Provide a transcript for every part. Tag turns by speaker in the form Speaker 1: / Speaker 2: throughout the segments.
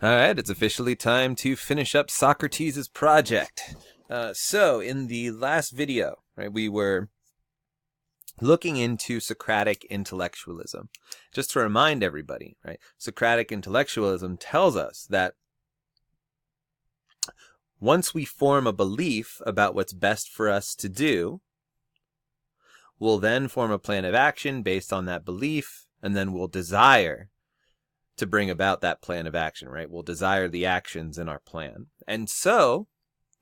Speaker 1: All right, it's officially time to finish up Socrates' project. So in the last video, right, we were looking into Socratic intellectualism. Just to remind everybody, right, Socratic intellectualism tells us that once we form a belief about what's best for us to do, we'll then form a plan of action based on that belief, and then we'll desire to bring about that plan of action, right? We'll desire the actions in our plan. And so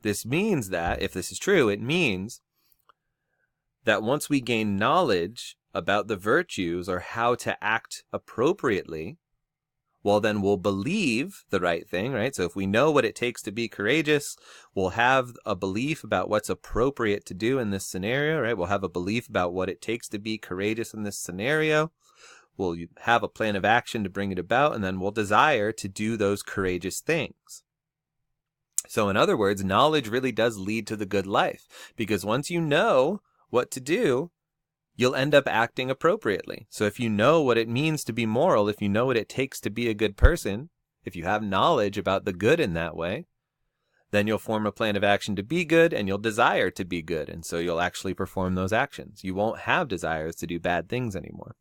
Speaker 1: this means that, if this is true, it means that once we gain knowledge about the virtues or how to act appropriately, well, then we'll believe the right thing, right? So if we know what it takes to be courageous, we'll have a belief about what's appropriate to do in this scenario, right? We'll have a belief about what it takes to be courageous in this scenario. We'll have a plan of action to bring it about, and then we'll desire to do those courageous things. So in other words, knowledge really does lead to the good life, because once you know what to do, you'll end up acting appropriately. So if you know what it means to be moral, if you know what it takes to be a good person, if you have knowledge about the good in that way, then you'll form a plan of action to be good, and you'll desire to be good, and so you'll actually perform those actions. You won't have desires to do bad things anymore.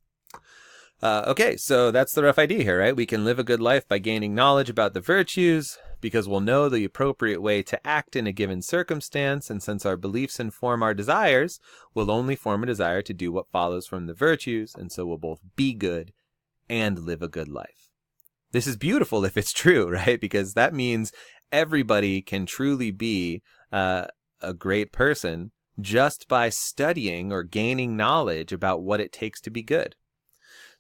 Speaker 1: Okay, so that's the rough idea here, right? We can live a good life by gaining knowledge about the virtues, because we'll know the appropriate way to act in a given circumstance, and since our beliefs inform our desires, we'll only form a desire to do what follows from the virtues, and so we'll both be good and live a good life. This is beautiful if it's true, right? Because that means everybody can truly be a great person just by studying or gaining knowledge about what it takes to be good.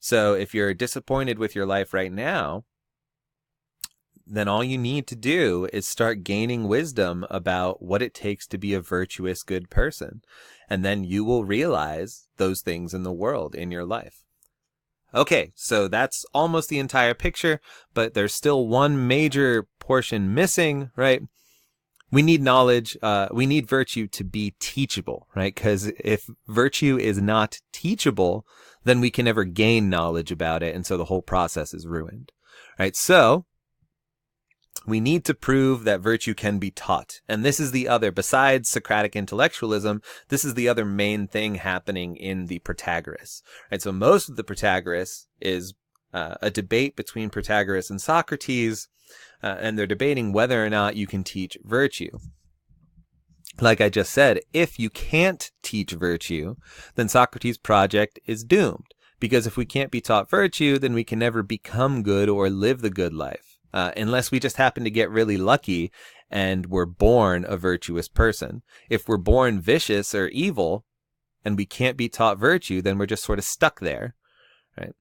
Speaker 1: So if you're disappointed with your life right now, then all you need to do is start gaining wisdom about what it takes to be a virtuous, good person. And then you will realize those things in the world, in your life. Okay, so that's almost the entire picture, but there's still one major portion missing, right? We need knowledge, we need virtue to be teachable, right? Because if virtue is not teachable, then we can never gain knowledge about it, and so the whole process is ruined, right? So we need to prove that virtue can be taught. And this is the other, besides Socratic intellectualism, this is the other main thing happening in the Protagoras, right? So most of the Protagoras is a debate between Protagoras and Socrates, and they're debating whether or not you can teach virtue. Like I just said, if you can't teach virtue, then Socrates' project is doomed. Because if we can't be taught virtue, then we can never become good or live the good life. Unless we just happen to get really lucky and we're born a virtuous person. If we're born vicious or evil and we can't be taught virtue, then we're just sort of stuck there, right?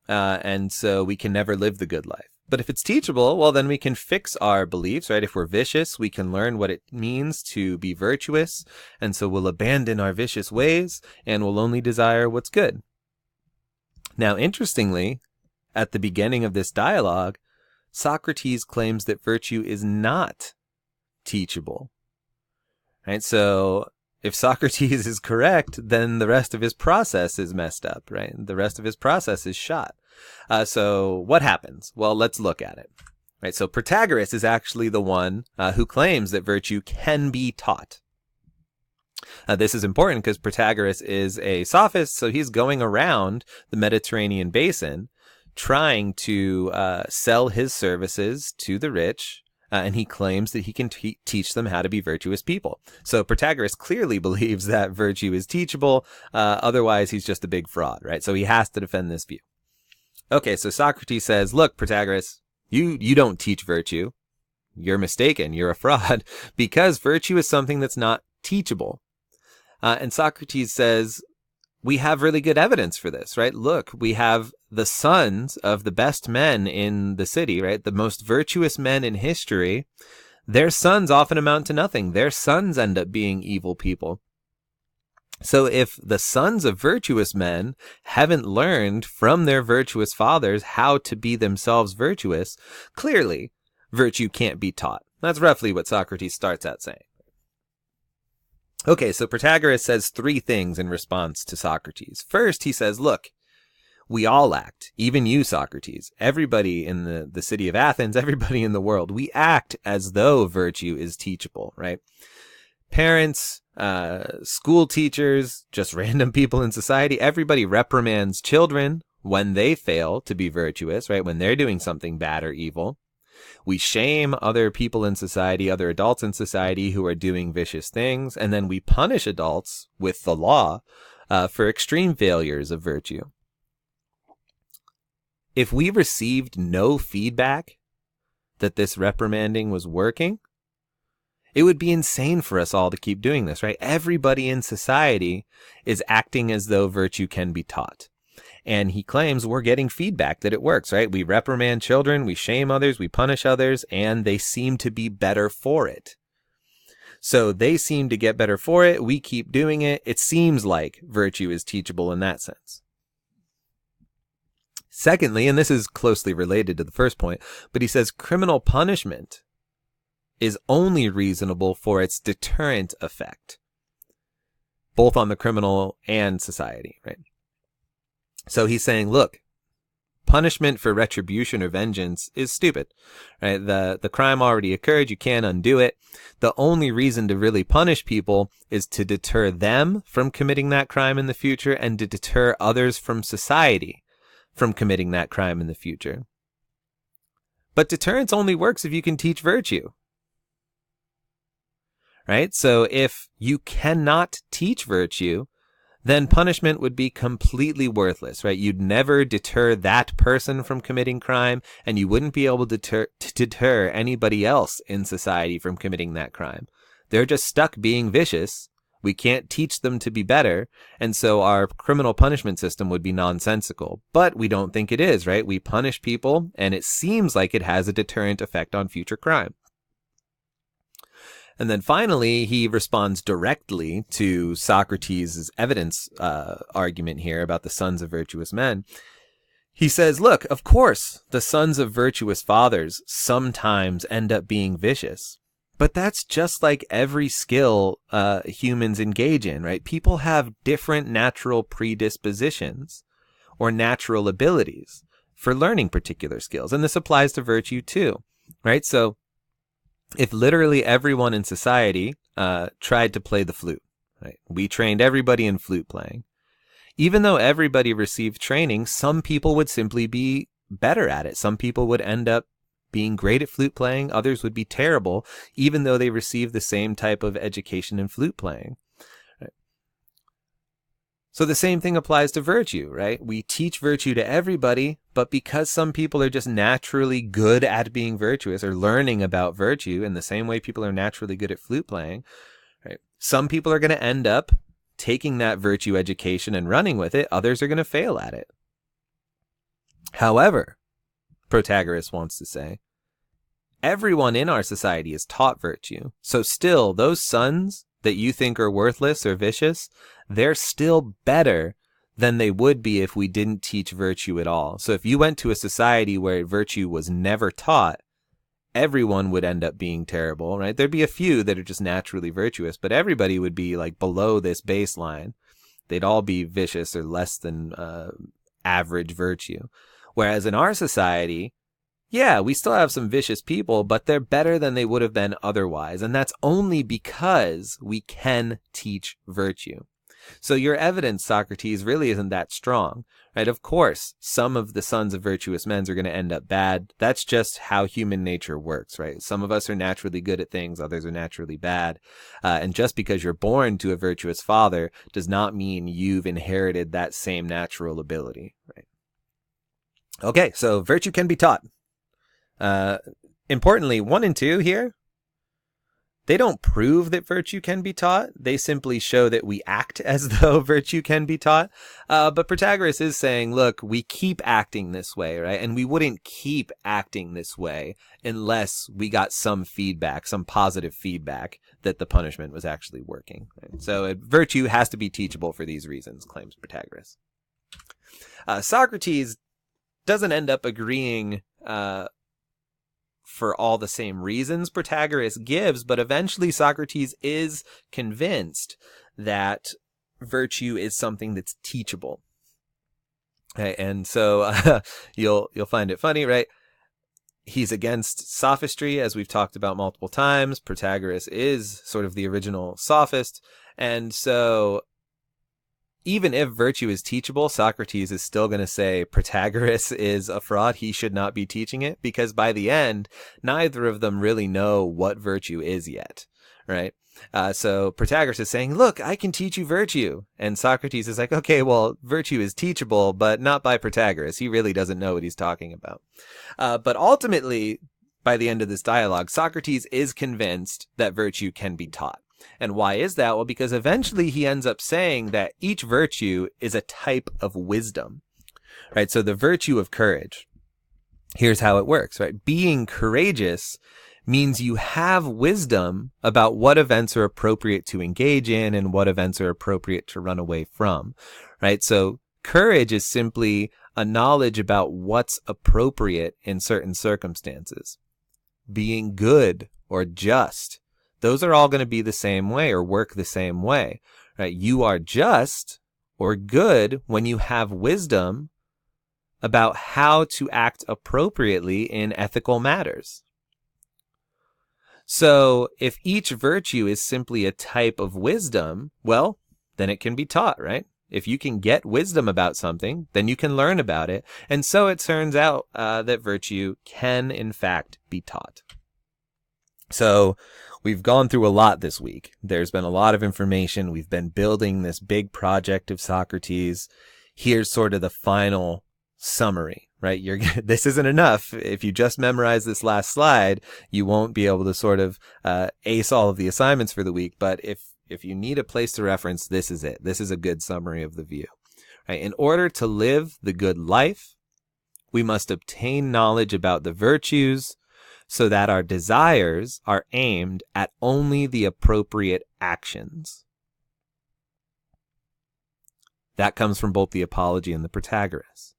Speaker 1: And so we can never live the good life. But if it's teachable, well, then we can fix our beliefs, right? If we're vicious, we can learn what it means to be virtuous. And so we'll abandon our vicious ways and we'll only desire what's good. Now, interestingly, at the beginning of this dialogue, Socrates claims that virtue is not teachable, right? So if Socrates is correct, then the rest of his process is messed up, right? The rest of his process is shot. So what happens? Well, let's look at it, right? So Protagoras is actually the one who claims that virtue can be taught. This is important because Protagoras is a sophist, so he's going around the Mediterranean basin trying to sell his services to the rich, and he claims that he can teach them how to be virtuous people. So Protagoras clearly believes that virtue is teachable, otherwise he's just a big fraud, right? So he has to defend this view. Okay, so Socrates says, look, Protagoras, you don't teach virtue. You're mistaken. You're a fraud because virtue is something that's not teachable. And Socrates says, we have really good evidence for this, right? Look, we have the sons of the best men in the city, right? The most virtuous men in history. Their sons often amount to nothing. Their sons end up being evil people. So if the sons of virtuous men haven't learned from their virtuous fathers how to be themselves virtuous, clearly virtue can't be taught. That's roughly what Socrates starts out saying. Okay, so Protagoras says three things in response to Socrates. First, he says, look, We all act, even you, Socrates, everybody in the city of Athens, everybody in the world, we act as though virtue is teachable, right? Parents, school teachers, just random people in society, everybody reprimands children when they fail to be virtuous, right? When they're doing something bad or evil. We shame other people in society, other adults in society who are doing vicious things, and then we punish adults with the law for extreme failures of virtue. If we received no feedback that this reprimanding was working, it would be insane for us all to keep doing this, right? Everybody in society is acting as though virtue can be taught. And he claims we're getting feedback that it works, right? We reprimand children, we shame others, we punish others, and they seem to be better for it. So they seem to get better for it. We keep doing it. It seems like virtue is teachable in that sense. Secondly, and this is closely related to the first point, but he says criminal punishment is only reasonable for its deterrent effect, both on the criminal and society, right? So he's saying, look, punishment for retribution or vengeance is stupid, right? The crime already occurred. You can't undo it. The only reason to really punish people is to deter them from committing that crime in the future and to deter others from society from committing that crime in the future. But deterrence only works if you can teach virtue, right? So if you cannot teach virtue, then punishment would be completely worthless, right? You'd never deter that person from committing crime, and you wouldn't be able to deter anybody else in society from committing that crime. They're just stuck being vicious. We can't teach them to be better, and so our criminal punishment system would be nonsensical. But we don't think it is, right? We punish people, and it seems like it has a deterrent effect on future crime. And then finally, he responds directly to Socrates' evidence argument here about the sons of virtuous men. He says, look, of course, the sons of virtuous fathers sometimes end up being vicious. But that's just like every skill humans engage in, right? People have different natural predispositions or natural abilities for learning particular skills. And this applies to virtue too, right? So if literally everyone in society tried to play the flute, right? We trained everybody in flute playing. Even though everybody received training, some people would simply be better at it. Some people would end up being great at flute playing. Others would be terrible, even though they received the same type of education in flute playing. Right? So the same thing applies to virtue, right? We teach virtue to everybody, but because some people are just naturally good at being virtuous or learning about virtue in the same way people are naturally good at flute playing, right? Some people are going to end up taking that virtue education and running with it. Others are going to fail at it. However, Protagoras wants to say, everyone in our society is taught virtue. So still, those sons that you think are worthless or vicious, they're still better than they would be if we didn't teach virtue at all. So if you went to a society where virtue was never taught, everyone would end up being terrible, right? There'd be a few that are just naturally virtuous, but everybody would be like below this baseline. They'd all be vicious or less than average virtue. Whereas in our society, yeah, we still have some vicious people, but they're better than they would have been otherwise. And that's only because we can teach virtue. So your evidence, Socrates, really isn't that strong, right? Of course, some of the sons of virtuous men are going to end up bad. That's just how human nature works, right? Some of us are naturally good at things, others are naturally bad. And just because you're born to a virtuous father does not mean you've inherited that same natural ability, right? Okay, so virtue can be taught. Importantly, 1 and 2 here, they don't prove that virtue can be taught. They simply show that we act as though virtue can be taught. But Protagoras is saying, look, we keep acting this way, right? And we wouldn't keep acting this way unless we got some feedback, some positive feedback that the punishment was actually working. Right? So virtue has to be teachable for these reasons, claims Protagoras. Socrates doesn't end up agreeing for all the same reasons Protagoras gives, but eventually Socrates is convinced that virtue is something that's teachable. Okay, and so you'll find it funny, right? He's against sophistry, as we've talked about multiple times. Protagoras is sort of the original sophist. And so even if virtue is teachable, Socrates is still going to say Protagoras is a fraud. He should not be teaching it, because by the end, neither of them really know what virtue is yet, right? So Protagoras is saying, look, I can teach you virtue. And Socrates is like, okay, well, virtue is teachable, but not by Protagoras. He really doesn't know what he's talking about. But ultimately, by the end of this dialogue, Socrates is convinced that virtue can be taught. And why is that? Well, because eventually he ends up saying that each virtue is a type of wisdom, right? So the virtue of courage, here's how it works, right? Being courageous means you have wisdom about what events are appropriate to engage in and what events are appropriate to run away from, right? So courage is simply a knowledge about what's appropriate in certain circumstances. Being good or just, those are all going to be the same way or work the same way, right? You are just or good when you have wisdom about how to act appropriately in ethical matters. So if each virtue is simply a type of wisdom, well, then it can be taught, right? If you can get wisdom about something, then you can learn about it. And so it turns out that virtue can, in fact, be taught. So we've gone through a lot this week. There's been a lot of information. We've been building this big project of Socrates. Here's sort of the final summary, right? This isn't enough. If you just memorize this last slide, you won't be able to sort of ace all of the assignments for the week. But if you need a place to reference, this is it. This is a good summary of the view. Right? In order to live the good life, we must obtain knowledge about the virtues, so that our desires are aimed at only the appropriate actions. That comes from both the Apology and the Protagoras.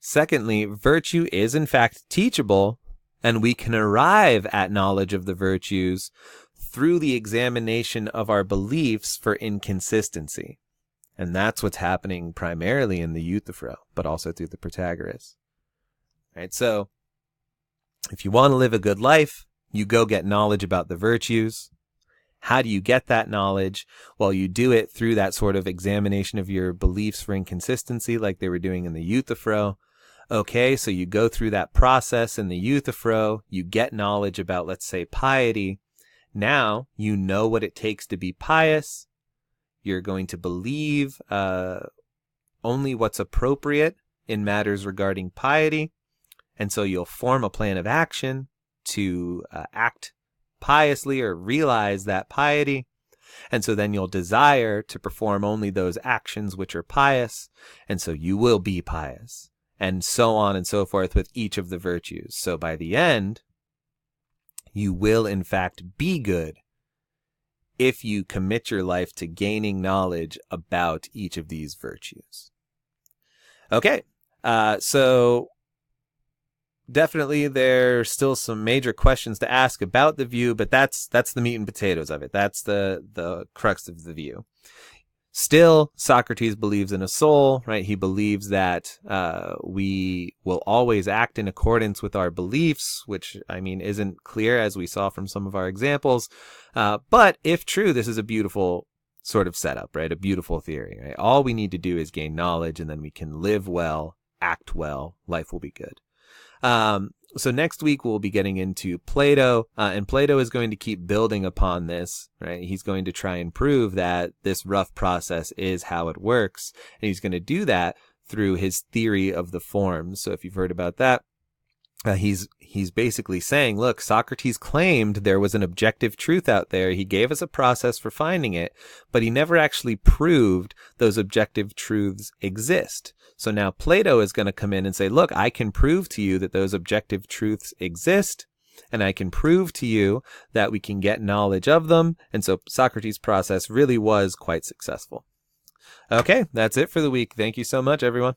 Speaker 1: Secondly, virtue is in fact teachable, and we can arrive at knowledge of the virtues through the examination of our beliefs for inconsistency. And that's what's happening primarily in the Euthyphro, but also through the Protagoras. Right, so if you want to live a good life, you go get knowledge about the virtues. How do you get that knowledge? Well, you do it through that sort of examination of your beliefs for inconsistency, like they were doing in the Euthyphro. Okay, so you go through that process in the Euthyphro. You get knowledge about, let's say, piety. Now you know what it takes to be pious. You're going to believe only what's appropriate in matters regarding piety. And so you'll form a plan of action to act piously or realize that piety. And so then you'll desire to perform only those actions which are pious. And so you will be pious. And so on and so forth with each of the virtues. So by the end, you will in fact be good if you commit your life to gaining knowledge about each of these virtues. Okay, so definitely there's still some major questions to ask about the view, but that's the meat and potatoes of it. That's the crux of the view. Still, Socrates believes in a soul, right? He believes that we will always act in accordance with our beliefs, which, I mean, isn't clear as we saw from some of our examples. But if true, this is a beautiful sort of setup, right? A beautiful theory, right? All we need to do is gain knowledge, and then we can live well, act well, life will be good. So next week we'll be getting into Plato, and Plato is going to keep building upon this, right? He's going to try and prove that this rough process is how it works, and he's going to do that through his theory of the forms. So if you've heard about that, he's basically saying, look, Socrates claimed there was an objective truth out there. He gave us a process for finding it, but he never actually proved those objective truths exist. So now Plato is going to come in and say, look, I can prove to you that those objective truths exist, and I can prove to you that we can get knowledge of them. And so Socrates' process really was quite successful. Okay, that's it for the week. Thank you so much, everyone.